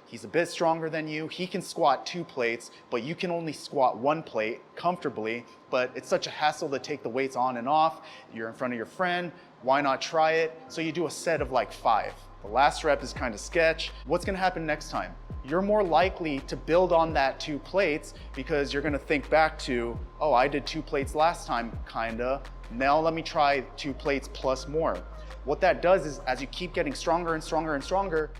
He's a bit stronger than you. He can squat 2 plates, but you can only squat 1 plate comfortably. But it's such a hassle to take the weights on and off. You're in front of your friend. Why not try it? So you do a set of like 5. The last rep is kind of sketch. What's gonna happen next time? You're more likely to build on that 2 plates because you're gonna think back to, oh, I did 2 plates last time, kinda. Now let me try 2 plates plus more. What that does is as you keep getting stronger and stronger and stronger,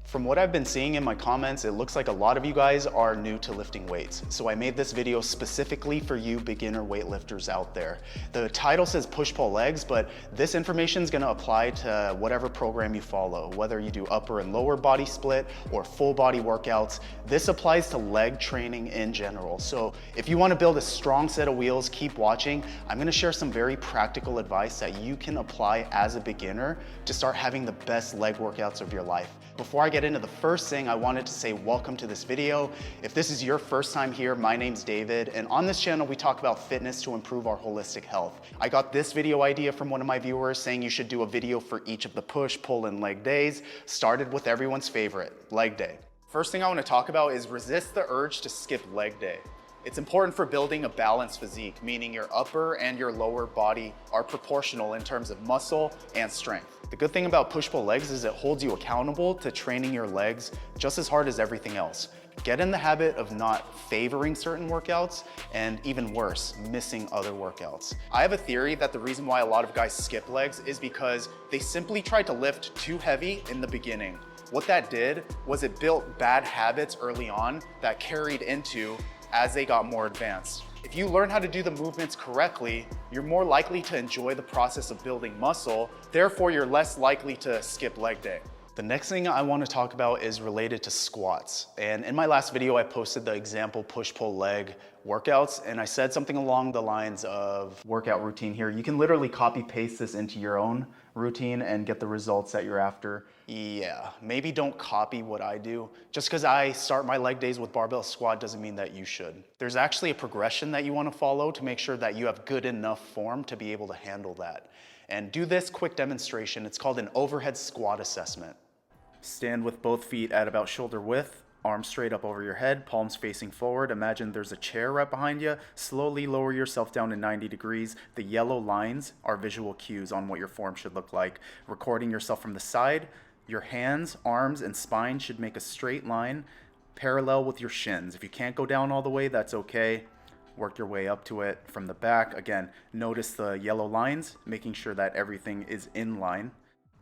from what I've been seeing in my comments, it looks like a lot of you guys are new to lifting weights. So I made this video specifically for you beginner weightlifters out there. The title says push-pull legs, but this information is gonna apply to whatever program you follow, whether you do upper and lower body split or full body workouts. This applies to leg training in general. So if you wanna build a strong set of wheels, keep watching. I'm gonna share some very practical advice that you can apply as a beginner to start having the best leg workouts of your life. Before I get into the first thing, I wanted to say welcome to this video. If this is your first time here, my name's David, and on this channel we talk about fitness to improve our holistic health. I got this video idea from one of my viewers saying you should do a video for each of the push, pull, and leg days. Started with everyone's favorite, leg day. First thing I want to talk about is resist the urge to skip leg day. It's important for building a balanced physique, meaning your upper and your lower body are proportional in terms of muscle and strength. The good thing about push-pull legs is it holds you accountable to training your legs just as hard as everything else. Get in the habit of not favoring certain workouts and even worse, missing other workouts. I have a theory that the reason why a lot of guys skip legs is because they simply tried to lift too heavy in the beginning. What that did was it built bad habits early on that carried into as they got more advanced. If you learn how to do the movements correctly, you're more likely to enjoy the process of building muscle, therefore you're less likely to skip leg day. The next thing I want to talk about is related to squats. And in my last video, I posted the example push-pull leg workouts, and I said something along the lines of workout routine here. You can literally copy paste this into your own routine and get the results that you're after. Yeah, maybe don't copy what I do. Just because I start my leg days with barbell squat doesn't mean that you should. There's actually a progression that you want to follow to make sure that you have good enough form to be able to handle that. And do this quick demonstration. It's called an overhead squat assessment. Stand with both feet at about shoulder width, arms straight up over your head, palms facing forward. Imagine there's a chair right behind you. Slowly lower yourself down to 90 degrees. The yellow lines are visual cues on what your form should look like. Recording yourself from the side, your hands, arms, and spine should make a straight line parallel with your shins. If you can't go down all the way, that's okay. Work your way up to it from the back. Again, notice the yellow lines, making sure that everything is in line.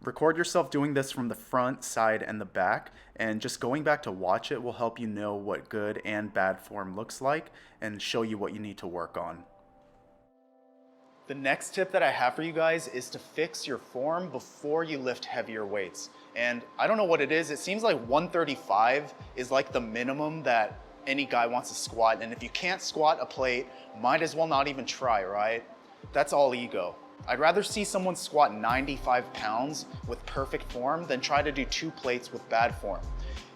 Record yourself doing this from the front, side, and the back, and just going back to watch it will help you know what good and bad form looks like and show you what you need to work on. The next tip that I have for you guys is to fix your form before you lift heavier weights. And I don't know what it is, it seems like 135 is like the minimum that any guy wants to squat, and if you can't squat a plate, might as well not even try, right? That's all ego. I'd rather see someone squat 95 pounds with perfect form than try to do 2 plates with bad form.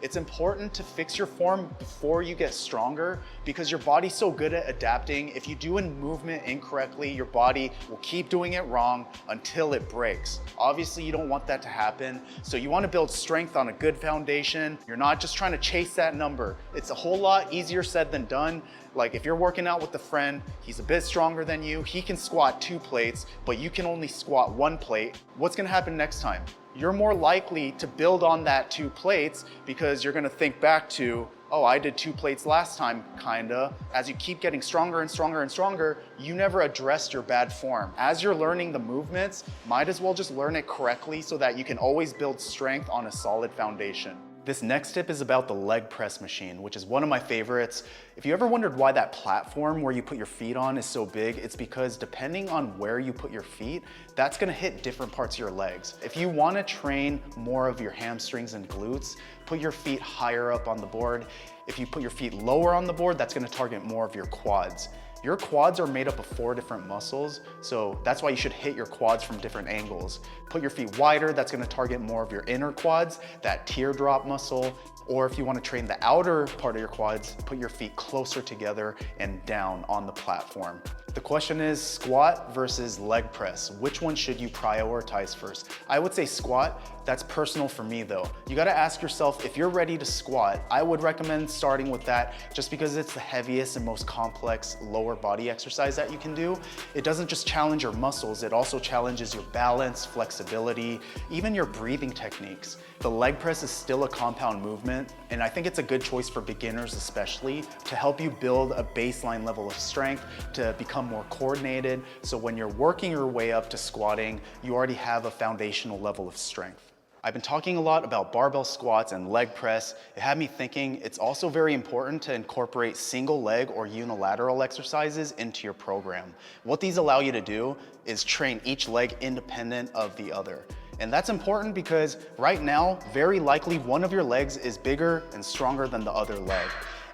It's important to fix your form before you get stronger because your body's so good at adapting. If you do a movement incorrectly, your body will keep doing it wrong until it breaks. Obviously, you don't want that to happen. So you want to build strength on a good foundation. You're not just trying to chase that number. It's a whole lot easier said than done. Like if you're working out with a friend, he's a bit stronger than you, he can squat 2 plates, but you can only squat 1 plate. What's gonna happen next time? You're more likely to build on that 2 plates because you're gonna think back to, oh, I did 2 plates last time, kinda. As you keep getting stronger and stronger and stronger, you never addressed your bad form. As you're learning the movements, might as well just learn it correctly so that you can always build strength on a solid foundation. This next tip is about the leg press machine, which is one of my favorites. If you ever wondered why that platform where you put your feet on is so big, it's because depending on where you put your feet, that's gonna hit different parts of your legs. If you wanna train more of your hamstrings and glutes, put your feet higher up on the board. If you put your feet lower on the board, that's gonna target more of your quads. Your quads are made up of 4 different muscles, so that's why you should hit your quads from different angles. Put your feet wider, that's gonna target more of your inner quads, that teardrop muscle, Or if you want to train the outer part of your quads, put your feet closer together and down on the platform. The question is squat versus leg press. Which one should you prioritize first? I would say squat. That's personal for me though. You gotta ask yourself, if you're ready to squat, I would recommend starting with that just because it's the heaviest and most complex lower body exercise that you can do. It doesn't just challenge your muscles, it also challenges your balance, flexibility, even your breathing techniques. The leg press is still a compound movement, and I think it's a good choice for beginners especially to help you build a baseline level of strength, to become more coordinated, so when you're working your way up to squatting, you already have a foundational level of strength. I've been talking a lot about barbell squats and leg press. It had me thinking it's also very important to incorporate single leg or unilateral exercises into your program. What these allow you to do is train each leg independent of the other. And that's important because right now, very likely one of your legs is bigger and stronger than the other leg.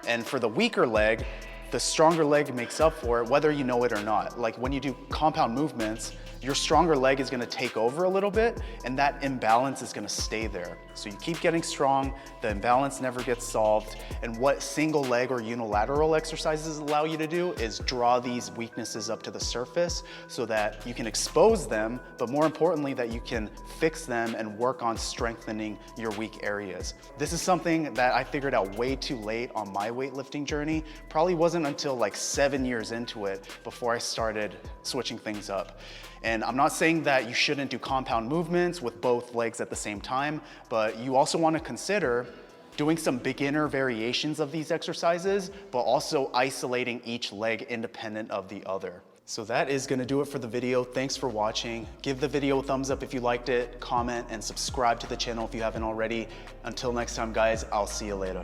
And for the weaker leg, the stronger leg makes up for it, whether you know it or not. Like when you do compound movements, your stronger leg is gonna take over a little bit, and that imbalance is gonna stay there. So you keep getting strong, the imbalance never gets solved, and what single leg or unilateral exercises allow you to do is draw these weaknesses up to the surface so that you can expose them, but more importantly, that you can fix them and work on strengthening your weak areas. This is something that I figured out way too late on my weightlifting journey. Probably wasn't until like 7 years into it before I started switching things up. And I'm not saying that you shouldn't do compound movements with both legs at the same time, but you also want to consider doing some beginner variations of these exercises, but also isolating each leg independent of the other. So that is going to do it for the video. Thanks for watching. Give the video a thumbs up if you liked it, comment, and subscribe to the channel if you haven't already. Until next time, guys, I'll see you later.